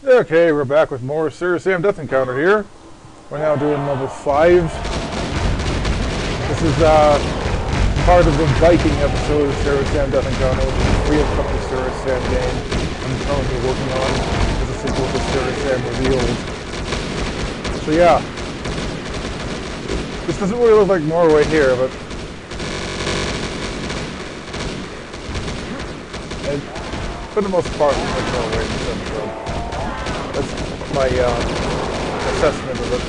Okay, we're back with more SeriousSamDeathEncounter here. We're now doing level 5. This is part of the Viking episode of SeriousSamDeathEncounter, which is a free upcoming SeriousSam game I'm currently working on as a sequel to SeriousSamRevealed. So yeah, this doesn't really look like Norway here, but for the most part, it's like Norway in this episode. That's my assessment of it.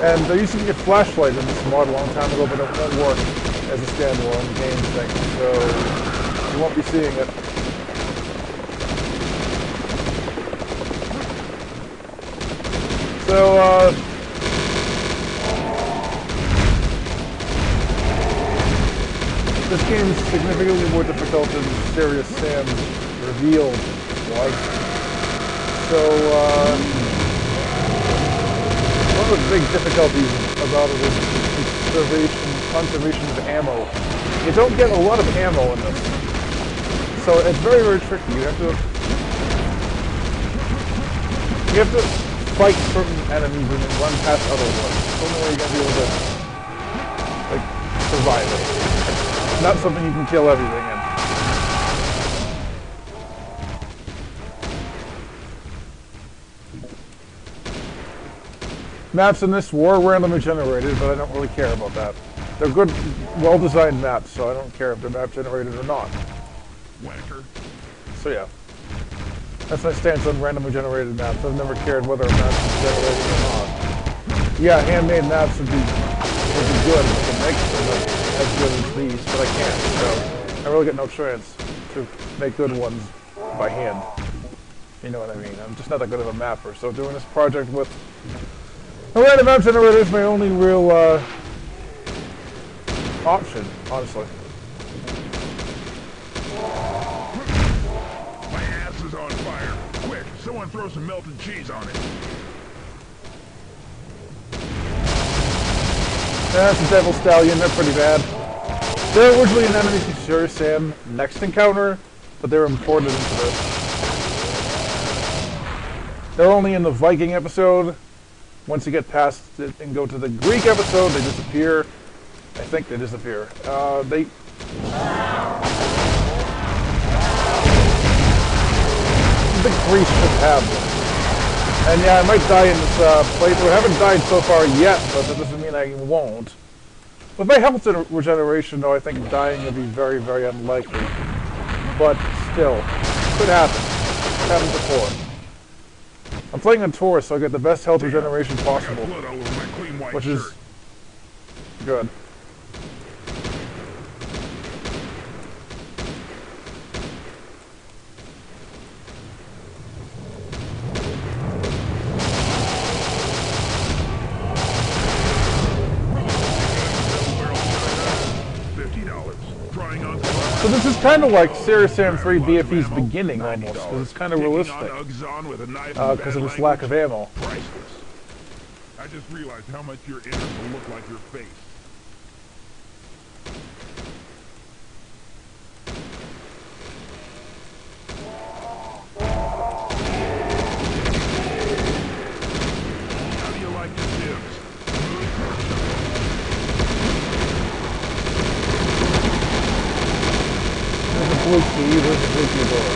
And there used to be a flashlight in this mod a long time ago, but it won't work as a standalone game thing, so you won't be seeing it. So, this game is significantly more difficult than SeriousSamRevealed was. So, one of the big difficulties about it is conservation of ammo. You don't get a lot of ammo in this. So it's very, very tricky. You have to fight certain enemies and then run past other ones. It's the only way you're going to be able to, like, survive it. It's not something you can kill everything in. Maps in this were randomly generated, but I don't really care about that. They're good, well-designed maps, so I don't care if they're map generated or not. Whacker. So yeah, that's my stance on randomly generated maps. I've never cared whether a map is generated or not. Yeah, handmade maps would be good if I could make them as good as these, but I can't, so I really get no chance to make good ones by hand. You know what I mean? I'm just not that good of a mapper, so doing this project with a random map generator is my only real option, honestly. My ass is on fire. Quick, someone throw some melted cheese on it. That's a Devil Stallion, they're pretty bad. They're originally an enemy to SeriousSam Next Encounter, but they're imported into this. They're only in the Viking episode. Once you get past it and go to the Greek episode, they disappear. I think they disappear. The Greece should have them. And yeah, I might die in this playthrough. I haven't died so far yet, but that doesn't mean I won't. With my health regeneration, though, I think dying would be very, very unlikely. But still, could happen. It's happened before. I'm playing on Taurus, so I get the best health regeneration possible, which is good. So this is kind of like SeriousSam 3 BFE's beginning, almost, because it's kind of realistic, because of its lack of ammo. I just realized how much your innards will look like your face. How do you like your jibs? There's a blue key, there's a blue key door.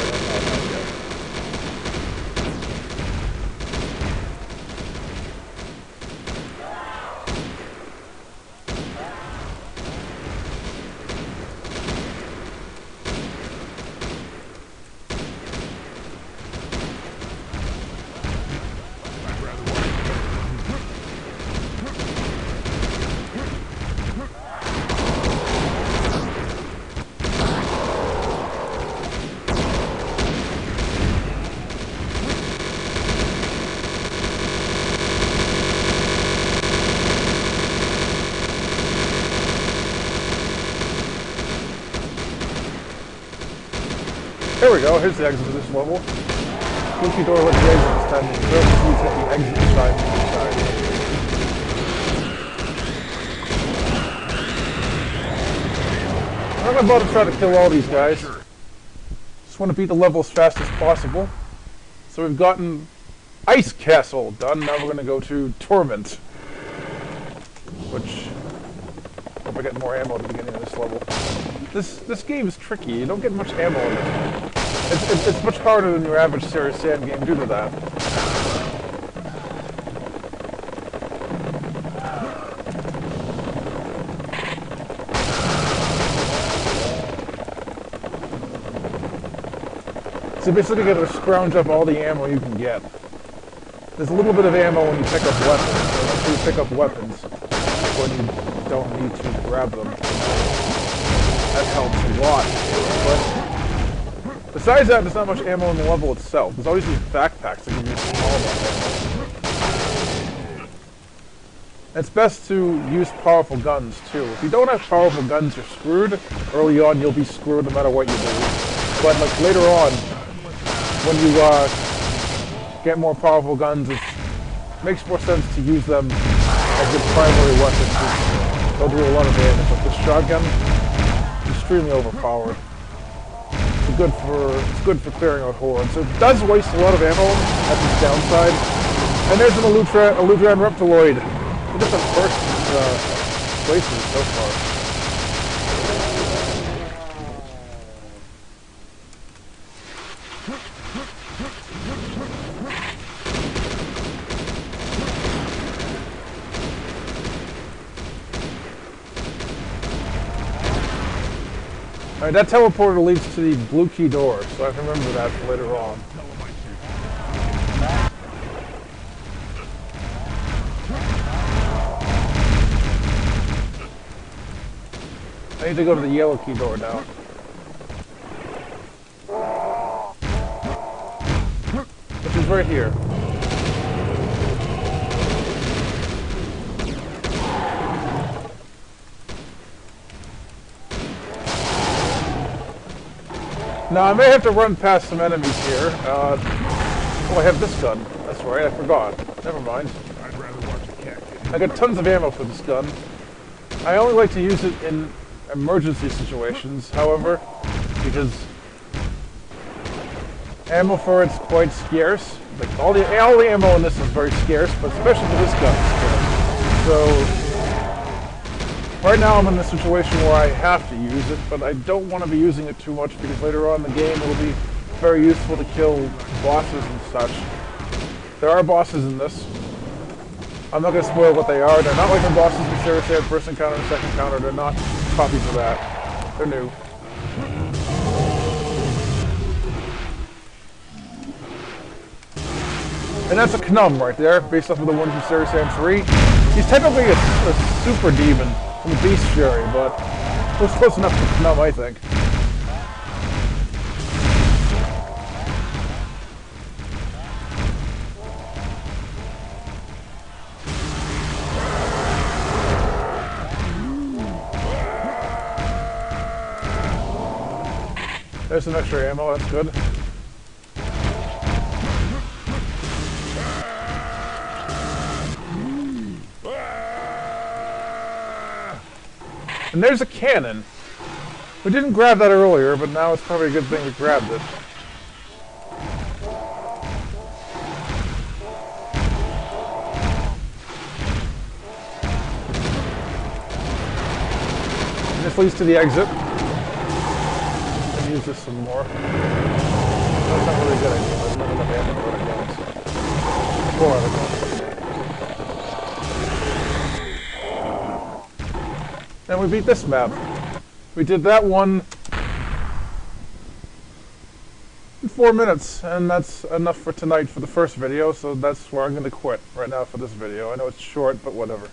There we go, here's the exit of this level. Spooky door with the exit this time. You don't use the exit side to the side. I'm about to try to kill all these guys. Just want to beat the level as fast as possible. So we've gotten Ice Castle done. Now we're gonna go to Torment, which hope I get more ammo at the beginning of this level. This game is tricky. You don't get much ammo in it. It's much harder than your average Serious Sam game due to that. So basically you gotta scrounge up all the ammo you can get. There's a little bit of ammo when you pick up weapons, so once you pick up weapons, when you don't need to grab them. That helps a lot. But besides that, there's not much ammo in the level itself. There's always these backpacks that give you small amount of ammo. It's best to use powerful guns too. If you don't have powerful guns, you're screwed. Early on, you'll be screwed no matter what you do. But like later on, when you get more powerful guns, it makes more sense to use them as your primary weapon. They'll do a lot of damage. Like this shotgun, extremely overpowered. It's good for clearing out hordes. It does waste a lot of ammo. That's its downside. And there's an Eludran Reptiloid. Look at the first places so far. Alright, that teleporter leads to the blue key door, so I can remember that for later on. I need to go to the yellow key door now. Which is right here. Now, I may have to run past some enemies here. Oh, I have this gun. That's right, I forgot. Never mind. I'd rather watch a cat get I got tons of ammo for this gun. I only like to use it in emergency situations, however, because ammo for it's quite scarce. Like all the ammo in this is very scarce, but especially for this gun it's scarce. So right now I'm in a situation where I have to use it, but I don't want to be using it too much because later on in the game it'll be very useful to kill bosses and such. There are bosses in this. I'm not going to spoil what they are. They're not like the bosses in SeriousSam First Encounter and Second Encounter. They're not copies of that. They're new. And that's a Knum right there, based off of the one from SeriousSam 3. He's technically a super demon from the Beast Fury, but it was close enough to Knum, I think. There's some extra ammo, that's good. And there's a cannon. We didn't grab that earlier, but now it's probably a good thing we grabbed it. And this leads to the exit. Use this some more. That's not really good idea, but there's not enough ammo for what it goes. 4 other guns. And we beat this map. We did that one in 4 minutes, and that's enough for tonight for the first video, so that's where I'm going to quit right now for this video. I know it's short, but whatever.